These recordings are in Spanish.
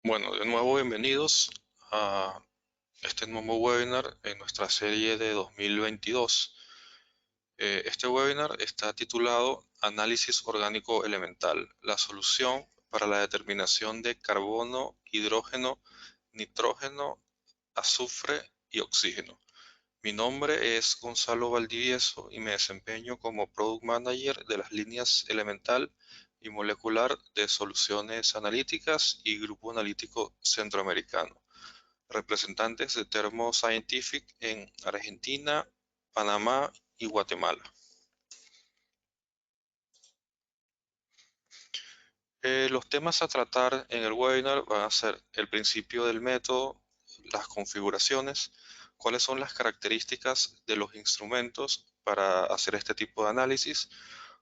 Bueno, de nuevo bienvenidos a este nuevo webinar en nuestra serie de 2022. Este webinar está titulado Análisis orgánico elemental, la solución para la determinación de carbono, hidrógeno, nitrógeno, azufre y oxígeno. Mi nombre es Gonzalo Valdivieso y me desempeño como Product Manager de las líneas elemental y molecular de soluciones analíticas y Grupo Analítico Centroamericano, representantes de Thermo Scientific en Argentina, Panamá y Guatemala. Los temas a tratar en el webinar van a ser el principio del método, las configuraciones, cuáles son las características de los instrumentos para hacer este tipo de análisis,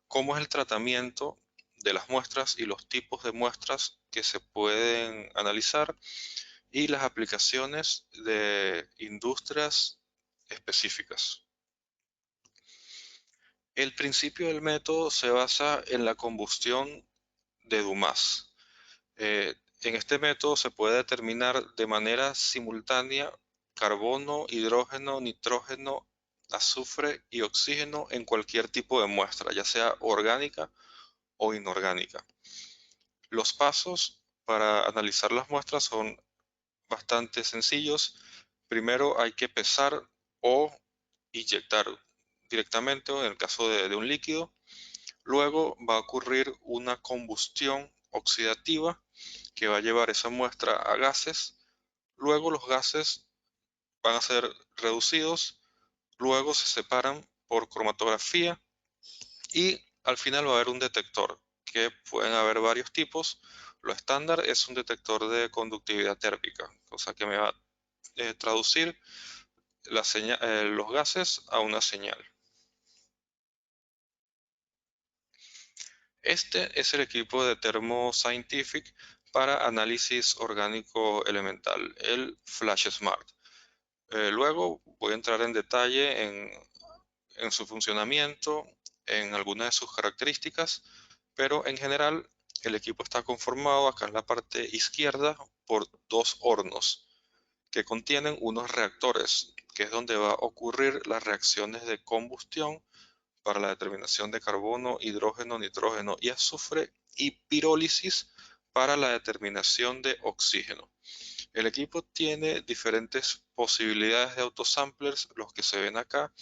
cómo es el tratamiento de las muestras y los tipos de muestras que se pueden analizar y las aplicaciones de industrias específicas. El principio del método se basa en la combustión de Dumas. En este método se puede determinar de manera simultánea carbono, hidrógeno, nitrógeno, azufre y oxígeno en cualquier tipo de muestra, ya sea orgánica o inorgánica. Los pasos para analizar las muestras son bastante sencillos. Primero hay que pesar o inyectar directamente en el caso de un líquido. Luego va a ocurrir una combustión oxidativa que va a llevar esa muestra a gases. Luego los gases van a ser reducidos, luego se separan por cromatografía y al final va a haber un detector, que pueden haber varios tipos. Lo estándar es un detector de conductividad térmica, cosa que me va a traducir los gases a una señal. Este es el equipo de Thermo Scientific para análisis orgánico elemental, el Flash Smart. Luego voy a entrar en detalle en su funcionamiento, en algunas de sus características, pero en general el equipo está conformado acá en la parte izquierda por dos hornos que contienen unos reactores, que es donde va a ocurrir las reacciones de combustión para la determinación de carbono, hidrógeno, nitrógeno y azufre, y pirólisis para la determinación de oxígeno. El equipo tiene diferentes posibilidades de autosamplers. Los que se ven acá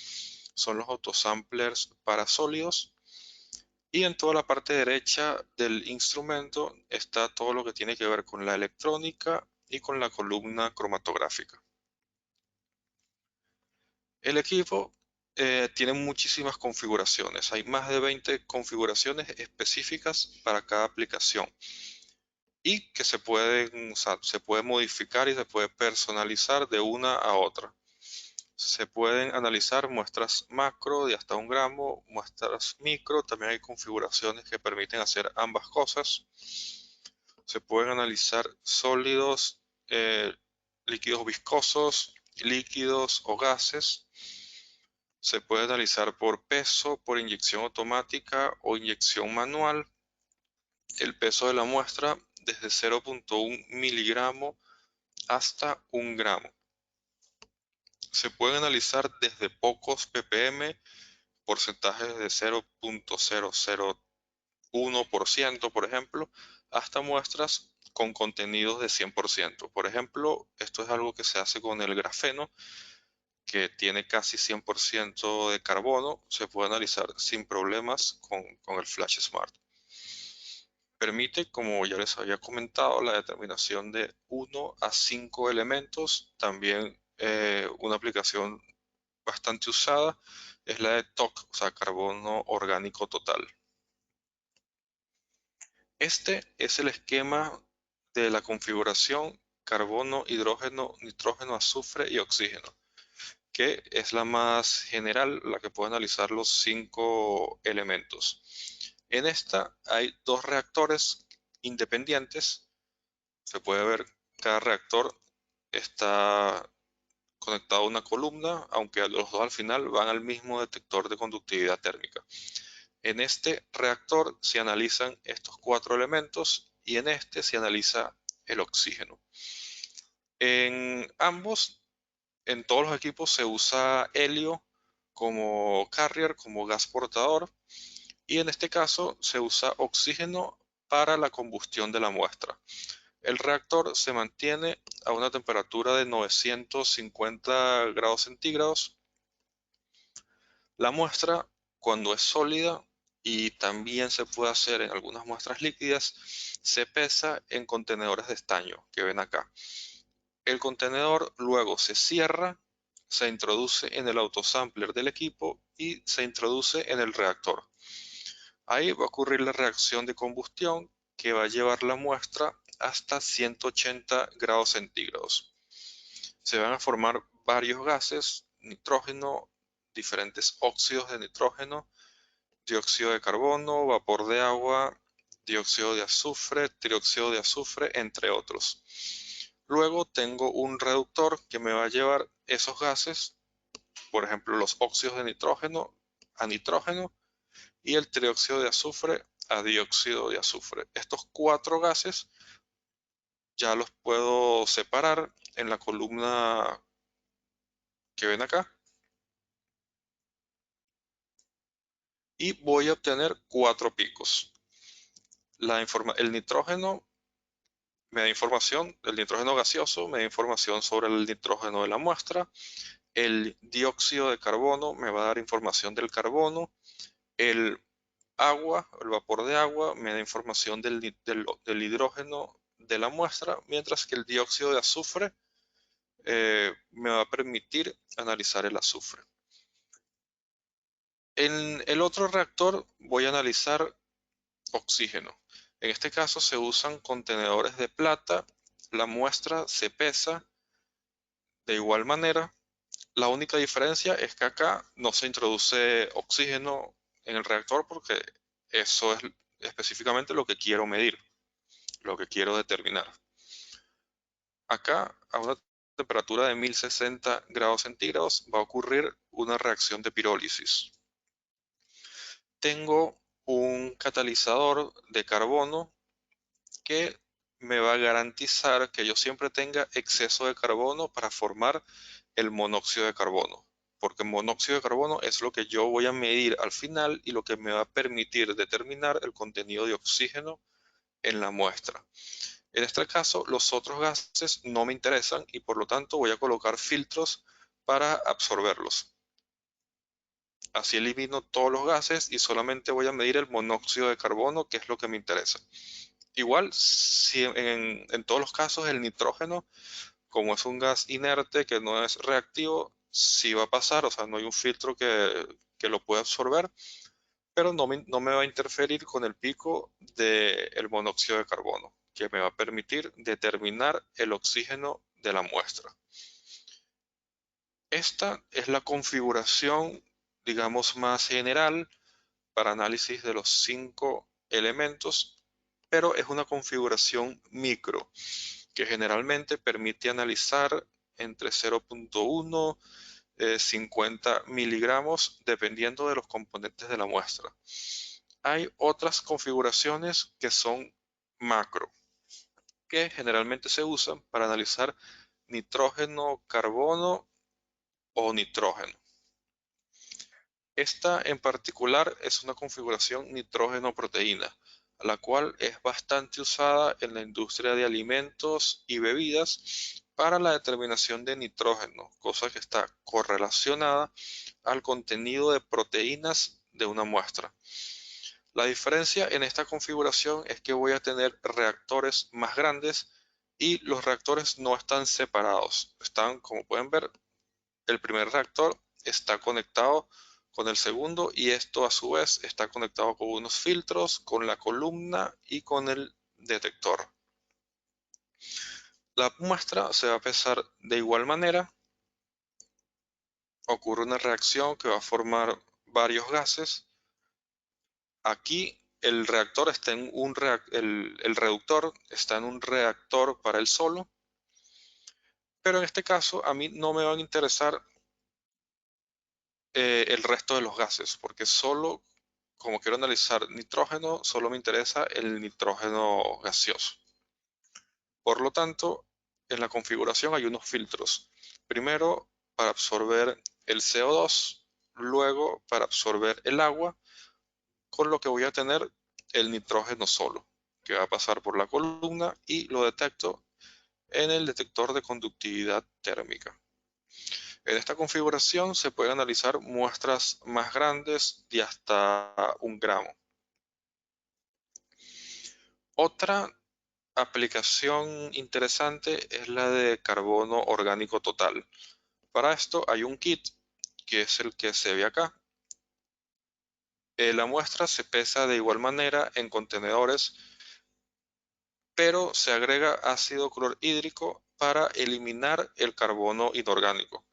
son los autosamplers para sólidos. Y en toda la parte derecha del instrumento está todo lo que tiene que ver con la electrónica y con la columna cromatográfica. El equipo tiene muchísimas configuraciones. Hay más de 20 configuraciones específicas para cada aplicación y que se puede modificar y se puede personalizar de una a otra. Se pueden analizar muestras macro de hasta 1 gramo, muestras micro. También hay configuraciones que permiten hacer ambas cosas. Se pueden analizar sólidos, líquidos viscosos, líquidos o gases. Se puede analizar por peso, por inyección automática o inyección manual. El peso de la muestra desde 0.1 miligramo hasta 1 gramo. Se puede analizar desde pocos ppm, porcentajes de 0.001%, por ejemplo, hasta muestras con contenidos de 100%. Por ejemplo, esto es algo que se hace con el grafeno, que tiene casi 100% de carbono. Se puede analizar sin problemas con el Flash Smart. Permite, como ya les había comentado, la determinación de 1 a 5 elementos. También una aplicación bastante usada es la de TOC, o sea, carbono orgánico total. Este es el esquema de la configuración carbono, hidrógeno, nitrógeno, azufre y oxígeno, que es la más general, la que puede analizar los 5 elementos. En esta hay 2 reactores independientes. Se puede ver, cada reactor está conectado a una columna, aunque los dos al final van al mismo detector de conductividad térmica. En este reactor se analizan estos 4 elementos y en este se analiza el oxígeno. En ambos, en todos los equipos se usa helio como carrier, como gas portador, y en este caso se usa oxígeno para la combustión de la muestra. El reactor se mantiene a una temperatura de 950 grados centígrados. La muestra, cuando es sólida, y también se puede hacer en algunas muestras líquidas, se pesa en contenedores de estaño que ven acá. El contenedor luego se cierra, se introduce en el autosampler del equipo y se introduce en el reactor. Ahí va a ocurrir la reacción de combustión que va a llevar la muestra hasta 180 grados centígrados. Se van a formar varios gases, nitrógeno, diferentes óxidos de nitrógeno, dióxido de carbono, vapor de agua, dióxido de azufre, trióxido de azufre, entre otros. Luego tengo un reductor que me va a llevar esos gases, por ejemplo los óxidos de nitrógeno, a nitrógeno, y el trióxido de azufre a dióxido de azufre. Estos cuatro gases ya los puedo separar en la columna que ven acá y voy a obtener cuatro picos. El nitrógeno me da información, el nitrógeno gaseoso me da información sobre el nitrógeno de la muestra, el dióxido de carbono me va a dar información del carbono, el agua, el vapor de agua me da información del hidrógeno de la muestra, mientras que el dióxido de azufre me va a permitir analizar el azufre. En el otro reactor voy a analizar oxígeno. En este caso se usan contenedores de plata, la muestra se pesa de igual manera. La única diferencia es que acá no se introduce oxígeno en el reactor porque eso es específicamente lo que quiero medir, lo que quiero determinar. Acá, a una temperatura de 1060 grados centígrados, va a ocurrir una reacción de pirólisis. Tengo un catalizador de carbono que me va a garantizar que yo siempre tenga exceso de carbono para formar el monóxido de carbono, porque el monóxido de carbono es lo que yo voy a medir al final y lo que me va a permitir determinar el contenido de oxígeno en la muestra. En este caso, los otros gases no me interesan y por lo tanto voy a colocar filtros para absorberlos. Así elimino todos los gases y solamente voy a medir el monóxido de carbono, que es lo que me interesa. Igual, si en todos los casos el nitrógeno, como es un gas inerte que no es reactivo, sí va a pasar, o sea, no hay un filtro que lo pueda absorber, pero no me va a interferir con el pico del monóxido de carbono, que me va a permitir determinar el oxígeno de la muestra. Esta es la configuración, digamos, más general para análisis de los 5 elementos, pero es una configuración micro que generalmente permite analizar entre 0.1 50 miligramos dependiendo de los componentes de la muestra. Hay otras configuraciones que son macro, que generalmente se usan para analizar nitrógeno, carbono o nitrógeno. Esta en particular es una configuración nitrógeno-proteína, la cual es bastante usada en la industria de alimentos y bebidas para la determinación de nitrógeno, cosa que está correlacionada al contenido de proteínas de una muestra. La diferencia en esta configuración es que voy a tener reactores más grandes y los reactores no están separados. Están, como pueden ver, el primer reactor está conectado con el segundo y esto a su vez está conectado con unos filtros, con la columna y con el detector. La muestra se va a pesar de igual manera. Ocurre una reacción que va a formar varios gases. Aquí el reactor está en el reductor está en un reactor para él solo, pero en este caso a mí no me van a interesar el resto de los gases, porque solo, como quiero analizar nitrógeno, solo me interesa el nitrógeno gaseoso. Por lo tanto, en la configuración hay unos filtros. Primero para absorber el CO2, luego para absorber el agua, con lo que voy a tener el nitrógeno solo, que va a pasar por la columna y lo detecto en el detector de conductividad térmica. En esta configuración se pueden analizar muestras más grandes de hasta 1 gramo. Otra aplicación interesante es la de carbono orgánico total. Para esto hay un kit que es el que se ve acá. La muestra se pesa de igual manera en contenedores, pero se agrega ácido clorhídrico para eliminar el carbono inorgánico.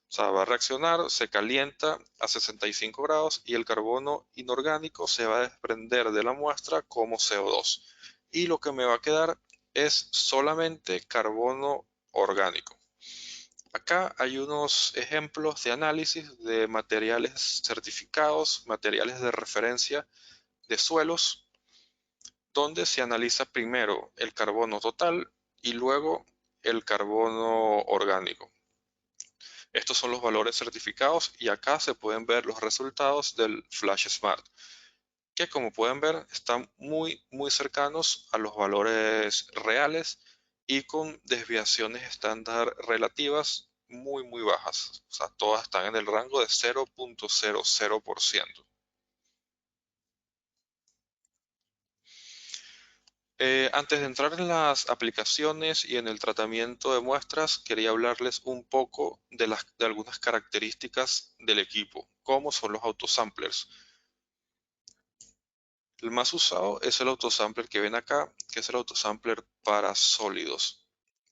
O sea, va a reaccionar, se calienta a 65 grados y el carbono inorgánico se va a desprender de la muestra como CO2. Y lo que me va a quedar es solamente carbono orgánico. Acá hay unos ejemplos de análisis de materiales certificados, materiales de referencia de suelos, donde se analiza primero el carbono total y luego el carbono orgánico. Estos son los valores certificados y acá se pueden ver los resultados del Flash Smart, que como pueden ver están muy cercanos a los valores reales y con desviaciones estándar relativas muy bajas. O sea, todas están en el rango de 0.00%. Antes de entrar en las aplicaciones y en el tratamiento de muestras, quería hablarles un poco de algunas características del equipo, como son los autosamplers. El más usado es el autosampler que ven acá, que es el autosampler para sólidos.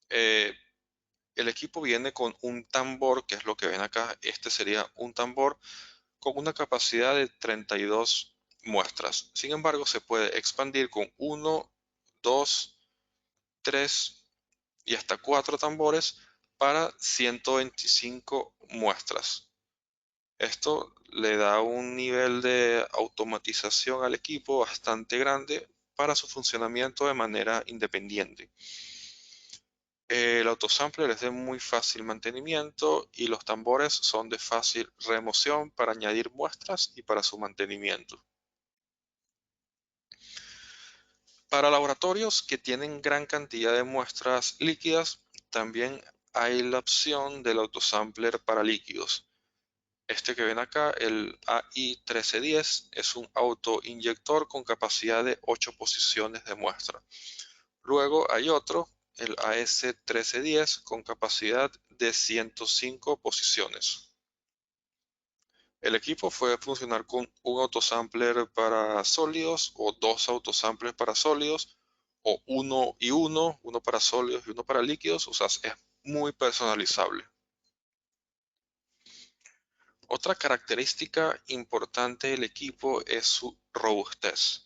Eh, el equipo viene con un tambor, que es lo que ven acá. Este sería un tambor con una capacidad de 32 muestras. Sin embargo, se puede expandir con 1, 2, 3 y hasta 4 tambores para 125 muestras. Esto le da un nivel de automatización al equipo bastante grande para su funcionamiento de manera independiente. El autosampler es de muy fácil mantenimiento y los tambores son de fácil remoción para añadir muestras y para su mantenimiento. Para laboratorios que tienen gran cantidad de muestras líquidas, también hay la opción del autosampler para líquidos. Este que ven acá, el AI1310, es un autoinyector con capacidad de 8 posiciones de muestra. Luego hay otro, el AS1310, con capacidad de 105 posiciones. El equipo puede funcionar con un autosampler para sólidos o 2 autosamplers para sólidos o uno para sólidos y uno para líquidos. O sea, es muy personalizable. Otra característica importante del equipo es su robustez.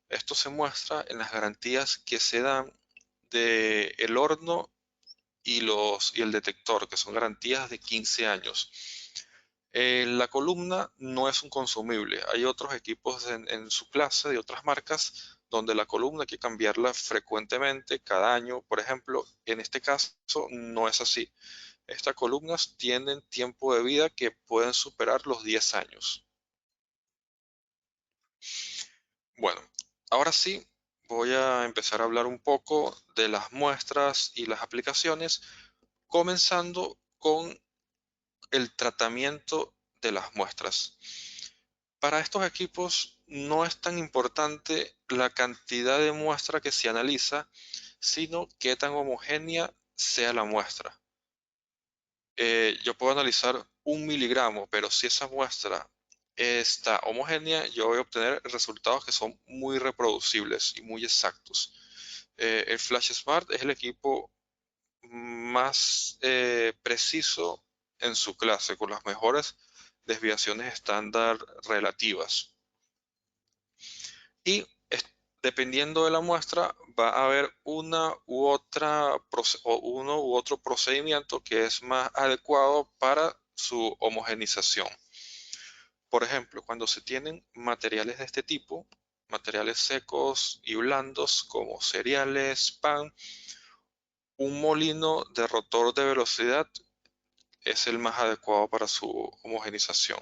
Esto se muestra en las garantías que se dan del horno y el detector, que son garantías de 15 años. La columna no es un consumible. Hay otros equipos en su clase de otras marcas donde la columna hay que cambiarla frecuentemente, cada año, por ejemplo. En este caso no es así. Estas columnas tienen tiempo de vida que pueden superar los 10 años. Bueno, ahora sí voy a empezar a hablar un poco de las muestras y las aplicaciones, comenzando con el tratamiento de las muestras. Para estos equipos no es tan importante la cantidad de muestra que se analiza, sino qué tan homogénea sea la muestra. Yo puedo analizar 1 miligramo, pero si esa muestra está homogénea, yo voy a obtener resultados que son muy reproducibles y muy exactos. El Flash Smart es el equipo más preciso en su clase, con las mejores desviaciones estándar relativas. Y dependiendo de la muestra, va a haber uno u otro procedimiento que es más adecuado para su homogenización. Por ejemplo, cuando se tienen materiales de este tipo, materiales secos y blandos como cereales, pan, Un molino de rotor de velocidad es el más adecuado para su homogenización.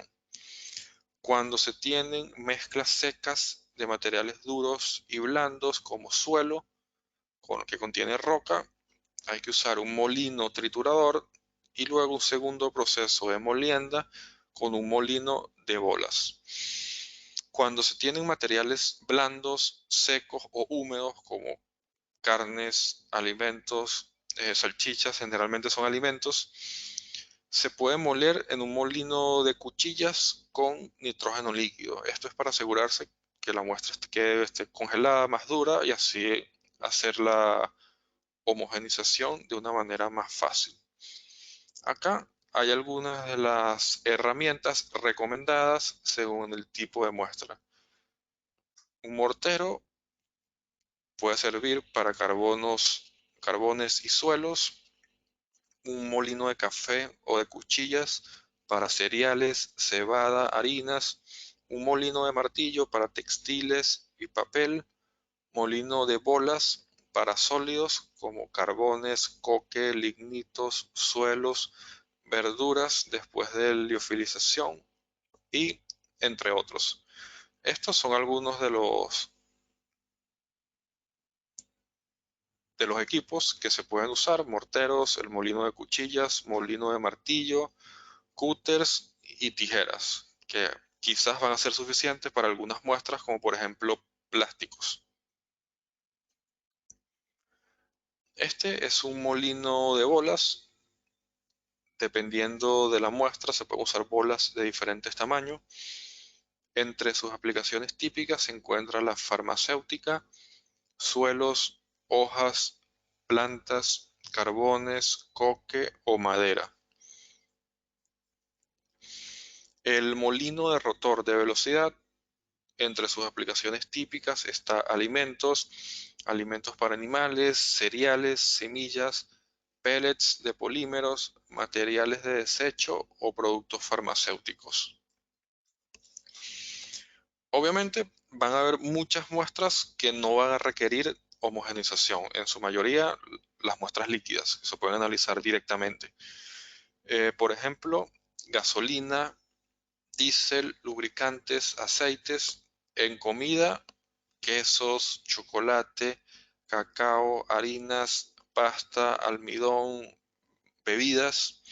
Cuando se tienen mezclas secas de materiales duros y blandos como suelo, con lo que contiene roca, hay que usar un molino triturador y luego un segundo proceso de molienda con un molino de bolas. Cuando se tienen materiales blandos, secos o húmedos como carnes, alimentos, salchichas, generalmente son alimentos, se puede moler en un molino de cuchillas con nitrógeno líquido. Esto es para asegurarse que la muestra esté congelada, más dura y así hacer la homogenización de una manera más fácil. Acá hay algunas de las herramientas recomendadas según el tipo de muestra. Un mortero puede servir para carbones y suelos. Un molino de café o de cuchillas para cereales, cebada, harinas. Un molino de martillo para textiles y papel. Molino de bolas para sólidos como carbones, coque, lignitos, suelos, verduras después de liofilización y entre otros. Estos son algunos de los equipos que se pueden usar: morteros, el molino de cuchillas, molino de martillo, cúters y tijeras, que quizás van a ser suficientes para algunas muestras como por ejemplo plásticos. Este es un molino de bolas. Dependiendo de la muestra, se pueden usar bolas de diferentes tamaños. Entre sus aplicaciones típicas se encuentra la farmacéutica, suelos, hojas, plantas, carbones, coque o madera. El molino de rotor de velocidad, entre sus aplicaciones típicas está alimentos para animales, cereales, semillas, pellets de polímeros, materiales de desecho o productos farmacéuticos. Obviamente van a haber muchas muestras que no van a requerir homogenización, en su mayoría las muestras líquidas, que se pueden analizar directamente. Por ejemplo, gasolina, diésel, lubricantes, aceites. En comida, quesos, chocolate, cacao, harinas, pasta, almidón, bebidas.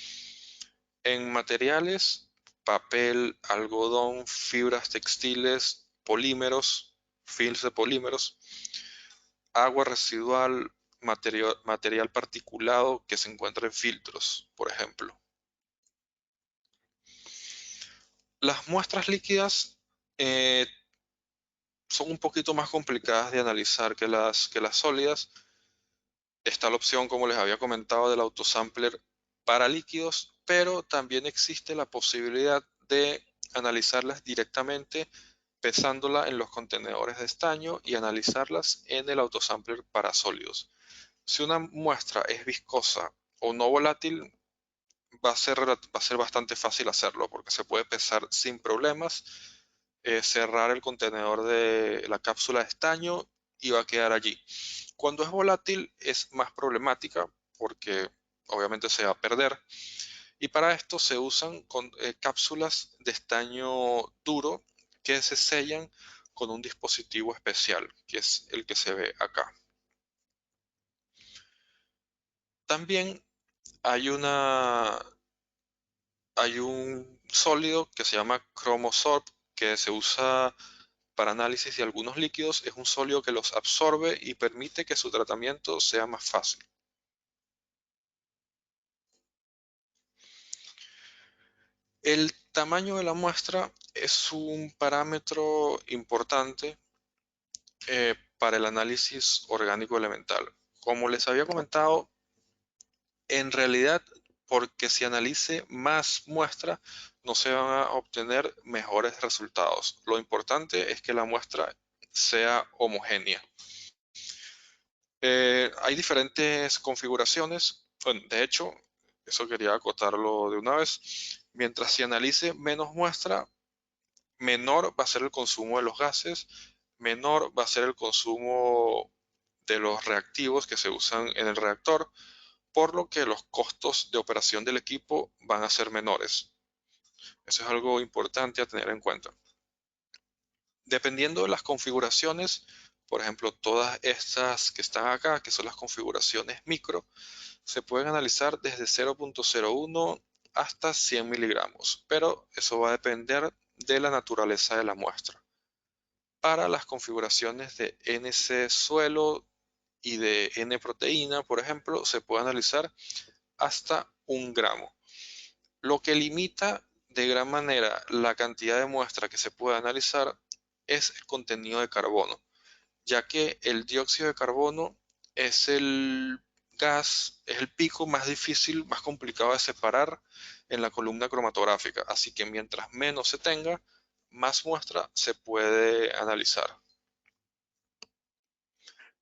En materiales, papel, algodón, fibras textiles, polímeros, films de polímeros, agua residual, material particulado que se encuentra en filtros, por ejemplo. Las muestras líquidas eh, son un poquito más complicadas de analizar que las sólidas. Está la opción, como les había comentado, del autosampler para líquidos, pero también existe la posibilidad de analizarlas directamente pesándola en los contenedores de estaño y analizarlas en el autosampler para sólidos. Si una muestra es viscosa o no volátil, va a ser bastante fácil hacerlo porque se puede pesar sin problemas, cerrar el contenedor de la cápsula de estaño y va a quedar allí. Cuando es volátil es más problemática porque obviamente se va a perder, y para esto se usan cápsulas de estaño duro que se sellan con un dispositivo especial, que es el que se ve acá. También hay un sólido que se llama Chromosorb, que se usa para análisis de algunos líquidos. Es un sólido que los absorbe y permite que su tratamiento sea más fácil. El tamaño de la muestra es un parámetro importante para el análisis orgánico elemental. Como les había comentado, en realidad, porque si analice más muestras, no se van a obtener mejores resultados. Lo importante es que la muestra sea homogénea. Hay diferentes configuraciones. Bueno, de hecho, eso quería acotarlo de una vez. Mientras se analice menos muestra, menor va a ser el consumo de los gases, menor va a ser el consumo de los reactivos que se usan en el reactor, por lo que los costos de operación del equipo van a ser menores. Eso es algo importante a tener en cuenta. Dependiendo de las configuraciones, por ejemplo, todas estas que están acá, que son las configuraciones micro, se pueden analizar desde 0.01 hasta 100 miligramos, pero eso va a depender de la naturaleza de la muestra. Para las configuraciones de NC suelo y de N proteína, por ejemplo, se puede analizar hasta 1 gramo, lo que limita de gran manera la cantidad de muestra que se puede analizar es el contenido de carbono, ya que el dióxido de carbono es el gas, es el pico más difícil, más complicado de separar en la columna cromatográfica. Así que mientras menos se tenga, más muestra se puede analizar.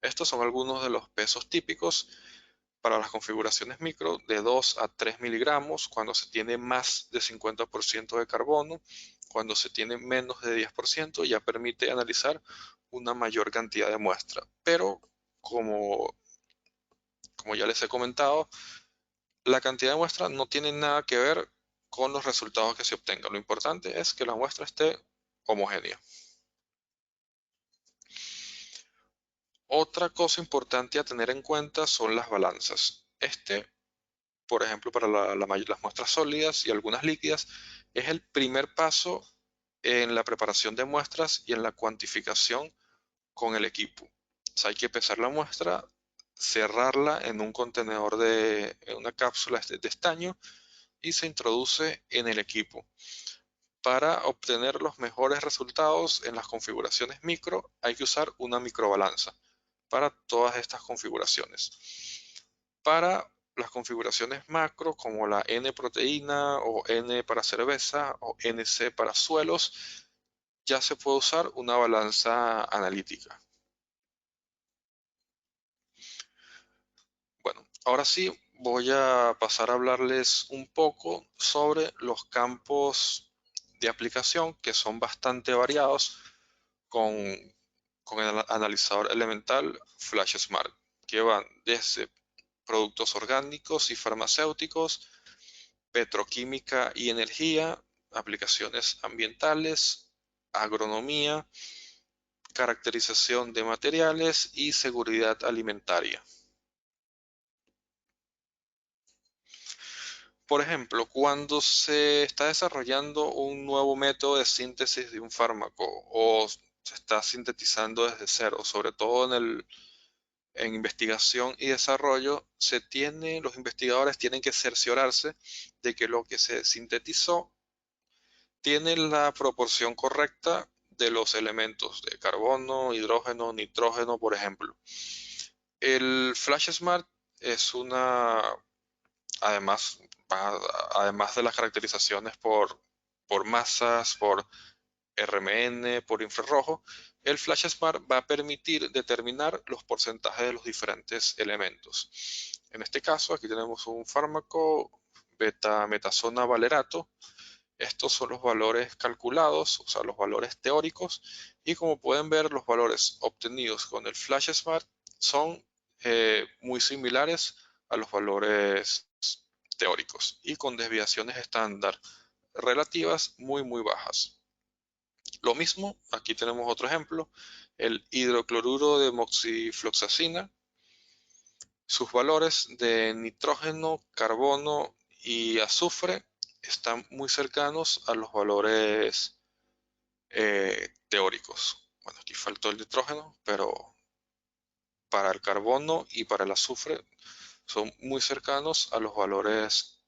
Estos son algunos de los pesos típicos para las configuraciones micro de 2 a 3 miligramos cuando se tiene más de 50% de carbono. Cuando se tiene menos de 10% ya permite analizar una mayor cantidad de muestra. Pero como, como ya les he comentado, la cantidad de muestra no tiene nada que ver con los resultados que se obtengan. Lo importante es que la muestra esté homogénea. Otra cosa importante a tener en cuenta son las balanzas. Por ejemplo, para las muestras sólidas y algunas líquidas, es el primer paso en la preparación de muestras y en la cuantificación con el equipo. O sea, hay que pesar la muestra, cerrarla en un contenedor en una cápsula de estaño y se introduce en el equipo. Para obtener los mejores resultados en las configuraciones micro, hay que usar una microbalanza para todas estas configuraciones. Para las configuraciones macro, como la N-proteína o N para cerveza o NC para suelos, ya se puede usar una balanza analítica. Bueno, ahora sí voy a pasar a hablarles un poco sobre los campos de aplicación que son bastante variados con, con el analizador elemental Flash Smart, que van desde productos orgánicos y farmacéuticos, petroquímica y energía, aplicaciones ambientales, agronomía, caracterización de materiales y seguridad alimentaria. Por ejemplo, cuando se está desarrollando un nuevo método de síntesis de un fármaco o se está sintetizando desde cero, sobre todo en investigación y desarrollo, los investigadores tienen que cerciorarse de que lo que se sintetizó tiene la proporción correcta de los elementos de carbono, hidrógeno, nitrógeno, por ejemplo. El Flash Smart es además, además de las caracterizaciones por masas, por RMN, por infrarrojo, el Flash Smart va a permitir determinar los porcentajes de los diferentes elementos. En este caso, aquí tenemos un fármaco beta-metasona valerato. Estos son los valores calculados, o sea, los valores teóricos, y como pueden ver, los valores obtenidos con el Flash Smart son muy similares a los valores teóricos y con desviaciones estándar relativas muy bajas. Lo mismo, aquí tenemos otro ejemplo, el hidrocloruro de moxifloxacina. Sus valores de nitrógeno, carbono y azufre están muy cercanos a los valores teóricos. Bueno, aquí faltó el nitrógeno, pero para el carbono y para el azufre son muy cercanos a los valores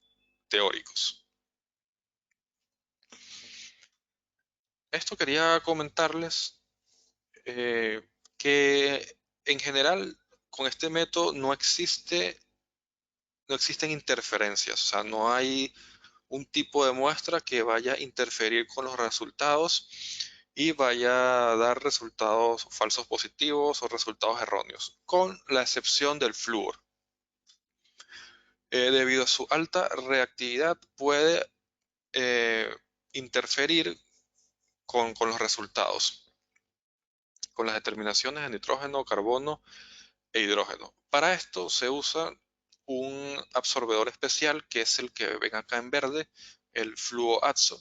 teóricos. Esto quería comentarles que en general con este método no existen interferencias, o sea, no hay un tipo de muestra que vaya a interferir con los resultados y vaya a dar resultados falsos positivos o resultados erróneos, con la excepción del flúor. Debido a su alta reactividad puede interferir con los resultados, con las determinaciones de nitrógeno, carbono e hidrógeno. Para esto se usa un absorbedor especial que es el que ven acá en verde, el fluoazo,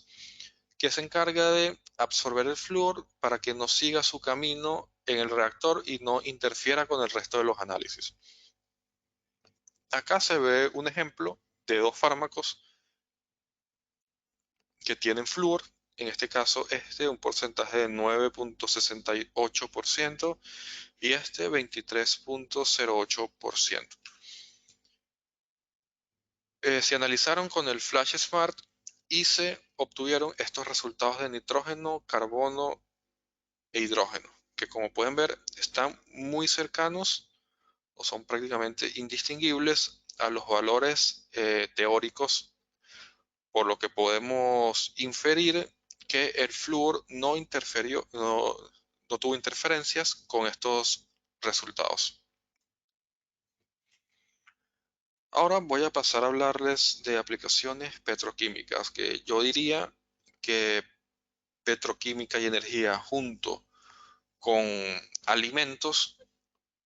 que se encarga de absorber el flúor para que no siga su camino en el reactor y no interfiera con el resto de los análisis. Acá se ve un ejemplo de dos fármacos que tienen flúor, en este caso este un porcentaje de 9.68% y este 23.08%. Se analizaron con el Flash Smart y se obtuvieron estos resultados de nitrógeno, carbono e hidrógeno, que como pueden ver están muy cercanos o son prácticamente indistinguibles a los valores teóricos, por lo que podemos inferir que el flúor no interfirió, no tuvo interferencias con estos resultados. Ahora voy a pasar a hablarles de aplicaciones petroquímicas, que yo diría que petroquímica y energía junto con alimentos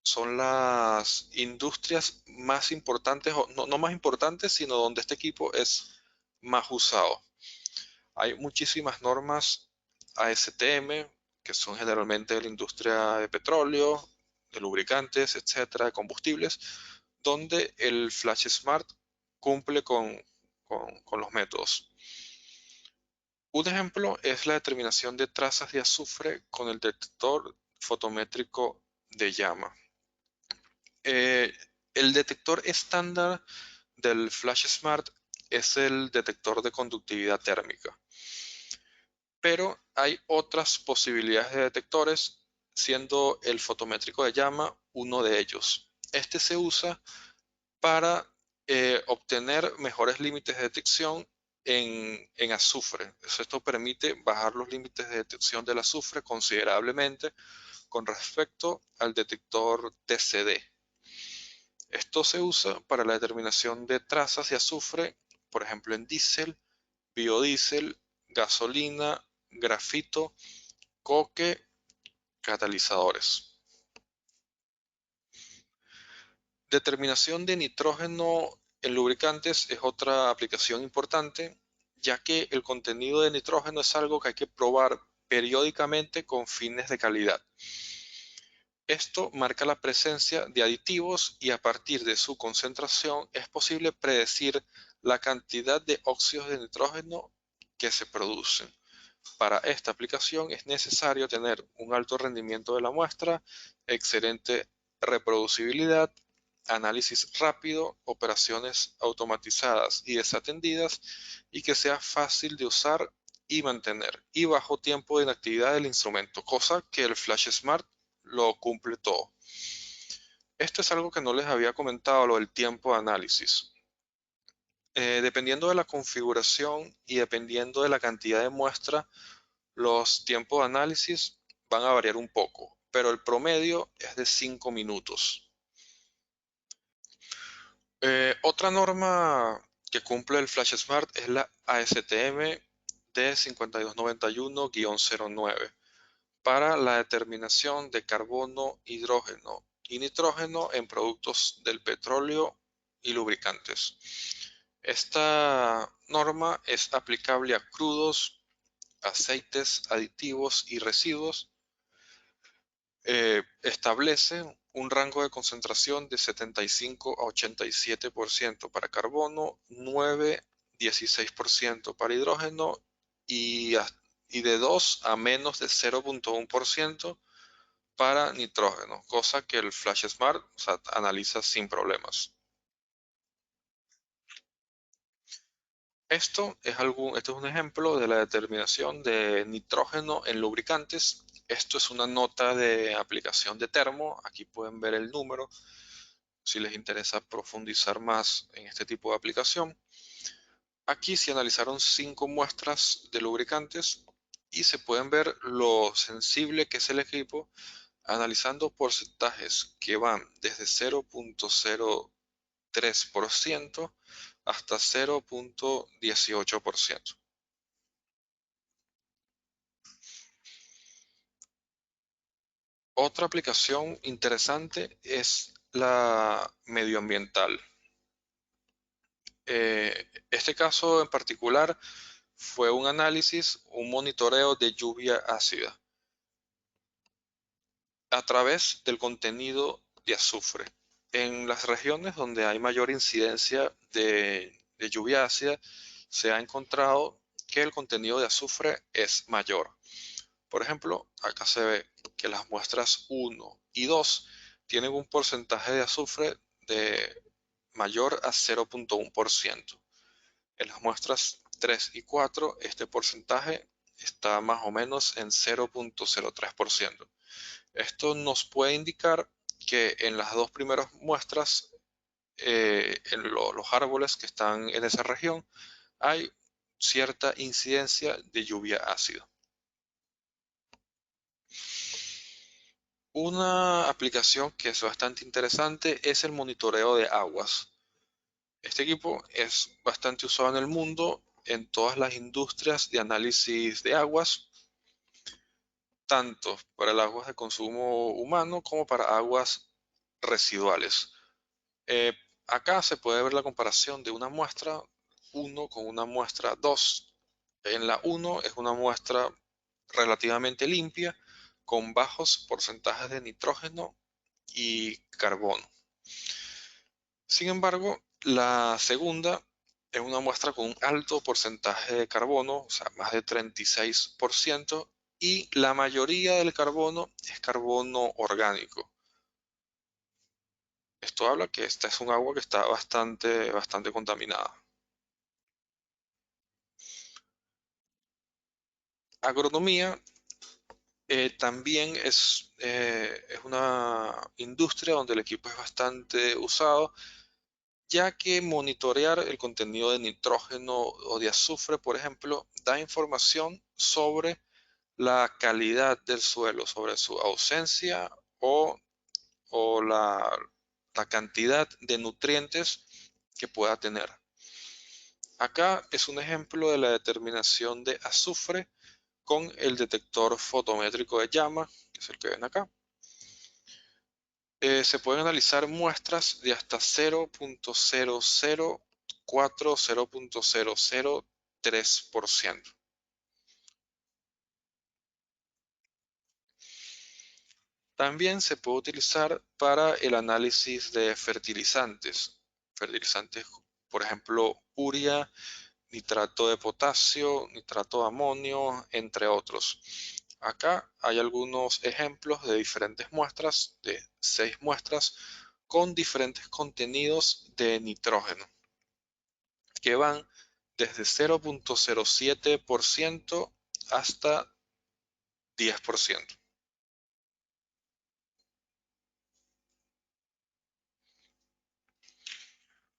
son las industrias más importantes, o no más importantes, sino donde este equipo es más usado. Hay muchísimas normas ASTM, que son generalmente de la industria de petróleo, de lubricantes, etcétera, de combustibles, donde el Flash Smart cumple con los métodos. Un ejemplo es la determinación de trazas de azufre con el detector fotométrico de llama. Eh, el detector estándar del Flash Smart es el detector de conductividad térmica, pero hay otras posibilidades de detectores, siendo el fotométrico de llama uno de ellos. Este se usa para obtener mejores límites de detección en azufre. Esto permite bajar los límites de detección del azufre considerablemente con respecto al detector TCD. Esto se usa para la determinación de trazas de azufre, por ejemplo en diésel, biodiesel, gasolina, grafito, coque, catalizadores. Determinación de nitrógeno en lubricantes es otra aplicación importante, ya que el contenido de nitrógeno es algo que hay que probar periódicamente con fines de calidad. Esto marca la presencia de aditivos y a partir de su concentración es posible predecir la cantidad de óxidos de nitrógeno que se producen. Para esta aplicación es necesario tener un alto rendimiento de la muestra, excelente reproducibilidad, análisis rápido, operaciones automatizadas y desatendidas y que sea fácil de usar y mantener y bajo tiempo de inactividad del instrumento, cosa que el Flash Smart lo cumple todo. Esto es algo que no les había comentado, lo del tiempo de análisis. Dependiendo de la configuración y dependiendo de la cantidad de muestra, los tiempos de análisis van a variar un poco, pero el promedio es de 5 minutos. Otra norma que cumple el Flash Smart es la ASTM D5291-09 para la determinación de carbono, hidrógeno y nitrógeno en productos del petróleo y lubricantes. Esta norma es aplicable a crudos, aceites, aditivos y residuos. Establece un rango de concentración de 75 a 87% para carbono, 9-16% para hidrógeno y, y de 2 a menos de 0.1% para nitrógeno, cosa que el Flash Smart, o sea, analiza sin problemas. Esto es un ejemplo de la determinación de nitrógeno en lubricantes. Esto es una nota de aplicación de termo. Aquí pueden ver el número si les interesa profundizar más en este tipo de aplicación. Aquí se analizaron 5 muestras de lubricantes y se pueden ver lo sensible que es el equipo analizando porcentajes que van desde 0.03% hasta 0.18%. Otra aplicación interesante es la medioambiental. Este caso en particular fue un análisis, un monitoreo de lluvia ácida a través del contenido de azufre. En las regiones donde hay mayor incidencia de lluvia ácida, se ha encontrado que el contenido de azufre es mayor. Por ejemplo, acá se ve que las muestras 1 y 2 tienen un porcentaje de azufre de mayor a 0,1%. En las muestras 3 y 4, este porcentaje está más o menos en 0,03%. Esto nos puede indicar que en las dos primeras muestras, los árboles que están en esa región, hay cierta incidencia de lluvia ácida. Una aplicación que es bastante interesante es el monitoreo de aguas. Este equipo es bastante usado en el mundo en todas las industrias de análisis de aguas, tanto para el aguas de consumo humano como para aguas residuales. Eh, Acá se puede ver la comparación de una muestra 1 con una muestra 2. En la 1 es una muestra relativamente limpia, con bajos porcentajes de nitrógeno y carbono. Sin embargo, la segunda es una muestra con un alto porcentaje de carbono, o sea, más de 36%, y la mayoría del carbono es carbono orgánico. Esto habla que esta es un agua que está bastante contaminada. Agronomía también es una industria donde el equipo es bastante usado, ya que monitorear el contenido de nitrógeno o de azufre, por ejemplo, da información sobre la calidad del suelo, sobre su ausencia o la cantidad de nutrientes que pueda tener. Acá es un ejemplo de la determinación de azufre con el detector fotométrico de llama, que es el que ven acá. Se pueden analizar muestras de hasta 0,004, 0,003%. También se puede utilizar para el análisis de fertilizantes. Fertilizantes, por ejemplo, urea, nitrato de potasio, nitrato de amonio, entre otros. Acá hay algunos ejemplos de diferentes muestras, de 6 muestras, con diferentes contenidos de nitrógeno, que van desde 0,07% hasta 10%.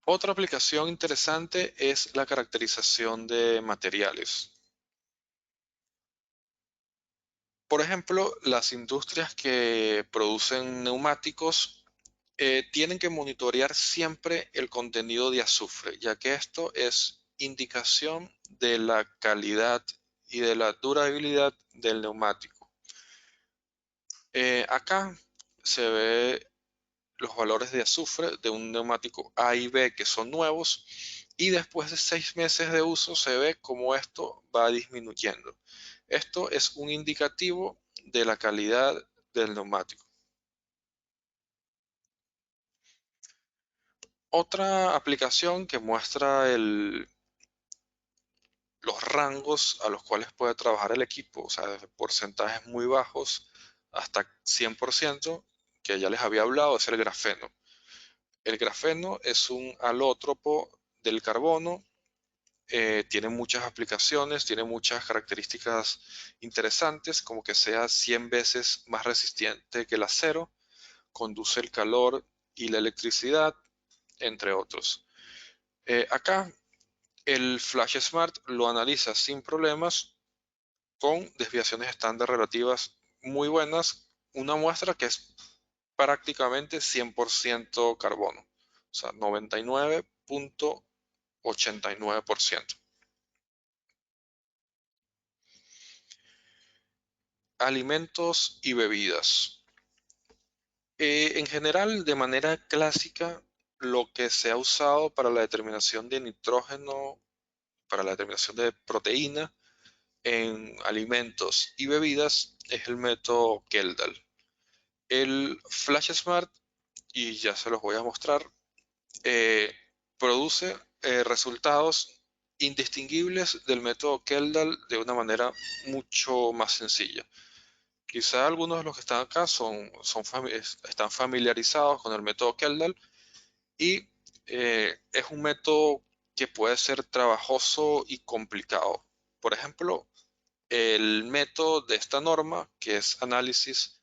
Otra aplicación interesante es la caracterización de materiales. Por ejemplo, las industrias que producen neumáticos tienen que monitorear siempre el contenido de azufre, ya que esto es indicación de la calidad y de la durabilidad del neumático. Acá se ve los valores de azufre de un neumático A y B que son nuevos, y después de 6 meses de uso se ve cómo esto va disminuyendo. Esto es un indicativo de la calidad del neumático. Otra aplicación que muestra los rangos a los cuales puede trabajar el equipo, o sea, desde porcentajes muy bajos hasta 100%, que ya les había hablado, es el grafeno. El grafeno es un alótropo del carbono, tiene muchas aplicaciones, tiene muchas características interesantes, como que sea 100 veces más resistente que el acero, conduce el calor y la electricidad, entre otros. Acá el Flash Smart lo analiza sin problemas con desviaciones estándar relativas muy buenas, una muestra que es prácticamente 100% carbono, o sea, 99,89%. Alimentos y bebidas. En general, de manera clásica, lo que se ha usado para la determinación de nitrógeno, para la determinación de proteína en alimentos y bebidas es el método Kendall. El Flash Smart, y ya se los voy a mostrar, eh, produce resultados indistinguibles del método Kendall de una manera mucho más sencilla. Quizá algunos de los que están acá están familiarizados con el método Kendall y es un método que puede ser trabajoso y complicado. Por ejemplo, el método de esta norma, que es análisis,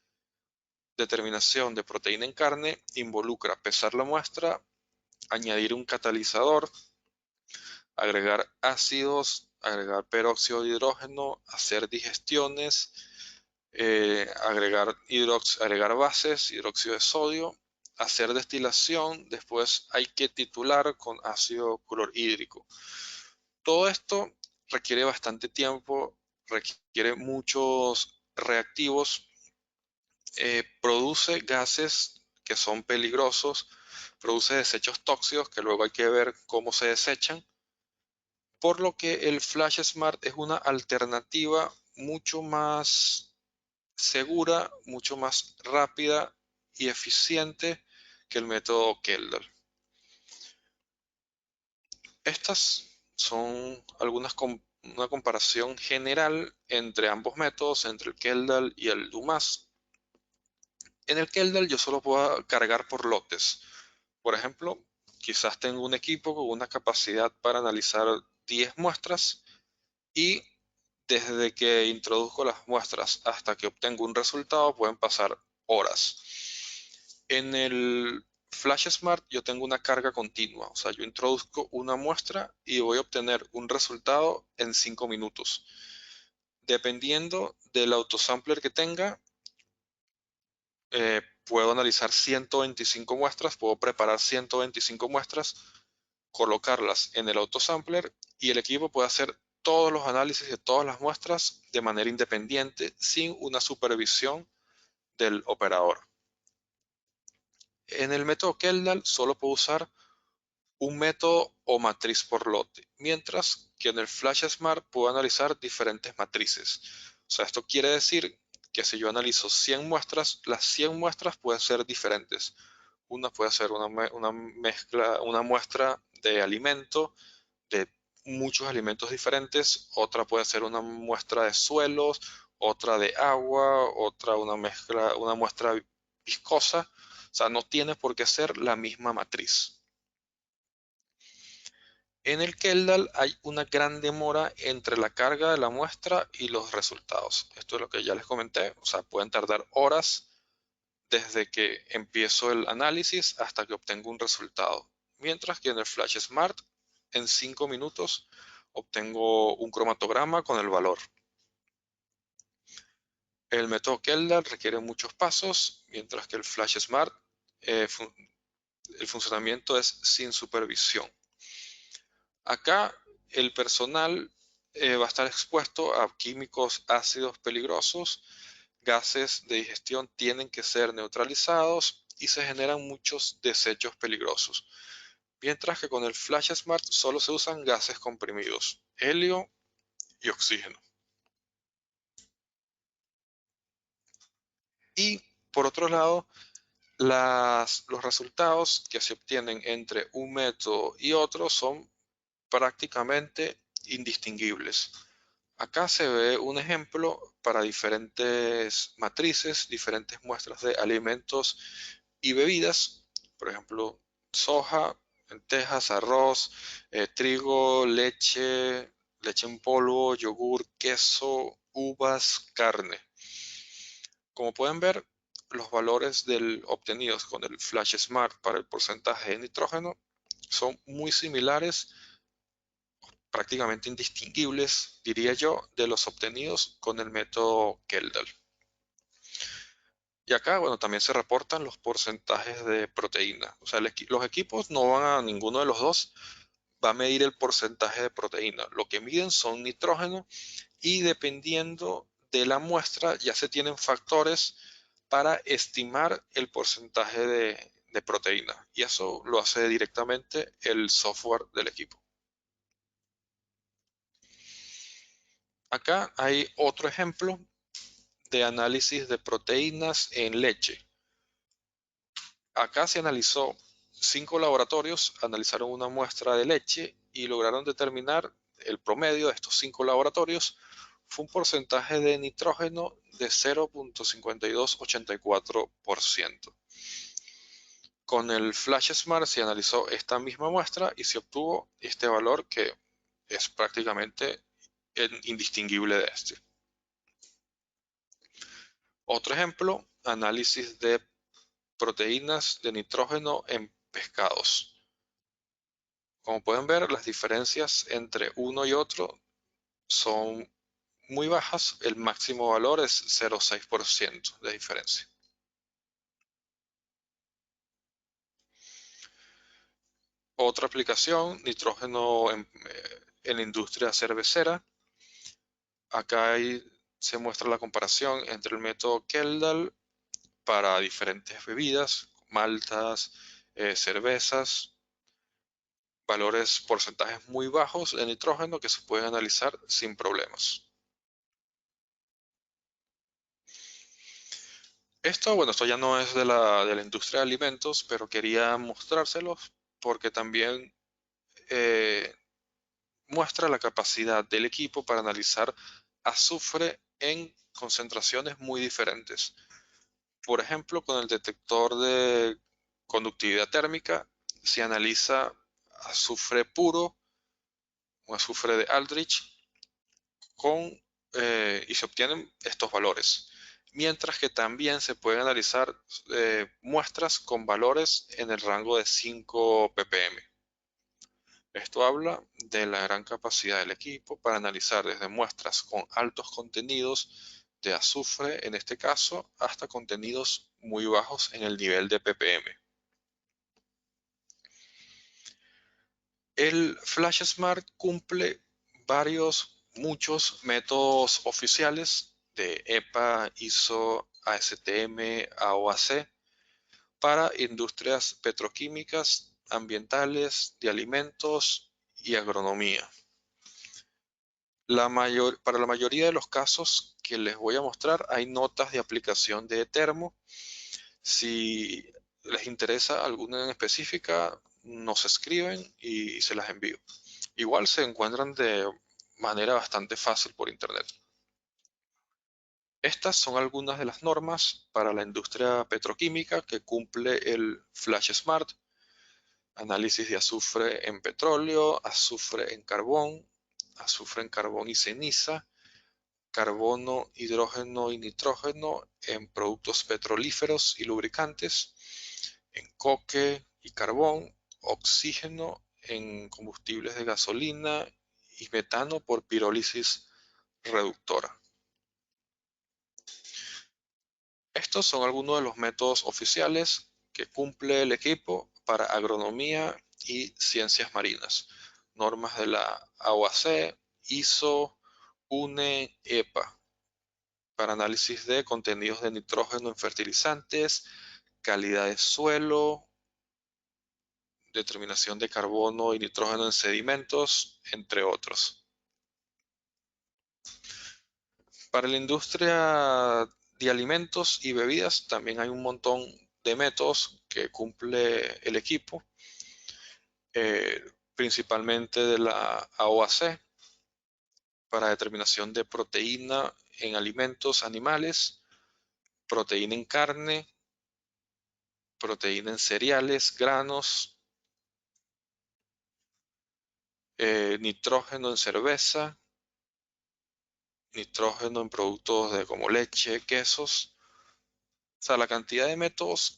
determinación de proteína en carne, involucra pesar la muestra, añadir un catalizador, agregar ácidos, agregar peróxido de hidrógeno, hacer digestiones, agregar bases, hidróxido de sodio, hacer destilación, después hay que titular con ácido clorhídrico. Todo esto requiere bastante tiempo, requiere muchos reactivos, produce gases que son peligrosos, produce desechos tóxicos que luego hay que ver cómo se desechan, por lo que el Flash Smart es una alternativa mucho más segura, mucho más rápida y eficiente que el método Kendall. Estas son una comparación general entre ambos métodos, entre el Kendall y el Dumas. En el Kendall yo solo puedo cargar por lotes. Por ejemplo, quizás tengo un equipo con una capacidad para analizar 10 muestras y desde que introduzco las muestras hasta que obtengo un resultado pueden pasar horas. En el Flash Smart yo tengo una carga continua, o sea, yo introduzco una muestra y voy a obtener un resultado en 5 minutos. Dependiendo del autosampler que tenga, puedo analizar 125 muestras, puedo preparar 125 muestras, colocarlas en el autosampler y el equipo puede hacer todos los análisis de todas las muestras de manera independiente sin una supervisión del operador. En el método Kendall solo puedo usar un método o matriz por lote, mientras que en el Flash Smart puedo analizar diferentes matrices. O sea, esto quiere decir que si yo analizo 100 muestras, las 100 muestras pueden ser diferentes. Una puede ser una mezcla, una muestra de alimento, de muchos alimentos diferentes, otra puede ser una muestra de suelos, otra de agua, otra una mezcla, una muestra viscosa. O sea, no tiene por qué ser la misma matriz. En el Kendall hay una gran demora entre la carga de la muestra y los resultados. Esto es lo que ya les comenté, o sea, pueden tardar horas desde que empiezo el análisis hasta que obtengo un resultado. Mientras que en el Flash Smart, en 5 minutos, obtengo un cromatograma con el valor. El método Kendall requiere muchos pasos, mientras que el Flash Smart, el funcionamiento es sin supervisión. Acá el personal va a estar expuesto a químicos ácidos peligrosos, gases de digestión tienen que ser neutralizados y se generan muchos desechos peligrosos. Mientras que con el Flash Smart solo se usan gases comprimidos, helio y oxígeno. Y por otro lado, los resultados que se obtienen entre un método y otro son prácticamente indistinguibles. Acá se ve un ejemplo para diferentes matrices, diferentes muestras de alimentos y bebidas, por ejemplo, soja, lentejas, arroz, trigo, leche, leche en polvo, yogur, queso, uvas, carne. Como pueden ver, los valores obtenidos con el Flash Smart para el porcentaje de nitrógeno son muy similares, prácticamente indistinguibles, diría yo, de los obtenidos con el método Kendall. Y acá, bueno, también se reportan los porcentajes de proteína. O sea, los equipos no van a ninguno de los dos, va a medir el porcentaje de proteína. Lo que miden son nitrógeno y dependiendo de la muestra ya se tienen factores para estimar el porcentaje de proteína, y eso lo hace directamente el software del equipo. Acá hay otro ejemplo de análisis de proteínas en leche. Acá se analizó 5 laboratorios, analizaron una muestra de leche y lograron determinar el promedio de estos 5 laboratorios fue un porcentaje de nitrógeno de 0.5284%. Con el Flash Smart se analizó esta misma muestra y se obtuvo este valor que es prácticamente indistinguible de este. Otro ejemplo, análisis de proteínas de nitrógeno en pescados. Como pueden ver, las diferencias entre uno y otro son muy bajas. El máximo valor es 0,6% de diferencia. Otra aplicación, nitrógeno en la industria cervecera. Acá se muestra la comparación entre el método Kendall para diferentes bebidas, maltas, cervezas, valores, porcentajes muy bajos de nitrógeno que se pueden analizar sin problemas. Esto ya no es de la industria de alimentos, pero quería mostrárselos porque también muestra la capacidad del equipo para analizar azufre en concentraciones muy diferentes. Por ejemplo, con el detector de conductividad térmica se analiza azufre puro, un azufre de Aldrich, y se obtienen estos valores. Mientras que también se pueden analizar muestras con valores en el rango de 5 ppm. Esto habla de la gran capacidad del equipo para analizar desde muestras con altos contenidos de azufre, en este caso, hasta contenidos muy bajos en el nivel de ppm. El Flash Smart cumple muchos métodos oficiales de EPA, ISO, ASTM, AOAC para industrias petroquímicas, ambientales, de alimentos y agronomía. Para la mayoría de los casos que les voy a mostrar hay notas de aplicación de termo. Si les interesa alguna en específica, nos escriben y se las envío. Igual se encuentran de manera bastante fácil por internet. Estas son algunas de las normas para la industria petroquímica que cumple el Flash Smart. Análisis de azufre en petróleo, azufre en carbón y ceniza, carbono, hidrógeno y nitrógeno en productos petrolíferos y lubricantes, en coque y carbón, oxígeno en combustibles de gasolina y metano por pirólisis reductora. Estos son algunos de los métodos oficiales que cumple el equipo para agronomía y ciencias marinas. Normas de la AOAC, ISO, UNE, EPA, para análisis de contenidos de nitrógeno en fertilizantes, calidad de suelo, determinación de carbono y nitrógeno en sedimentos, entre otros. Para la industria de alimentos y bebidas también hay un montón de métodos que cumple el equipo, principalmente de la AOAC para determinación de proteína en alimentos animales, proteína en carne, proteína en cereales, granos, nitrógeno en cerveza, nitrógeno en productos como leche, quesos. O sea, la cantidad de métodos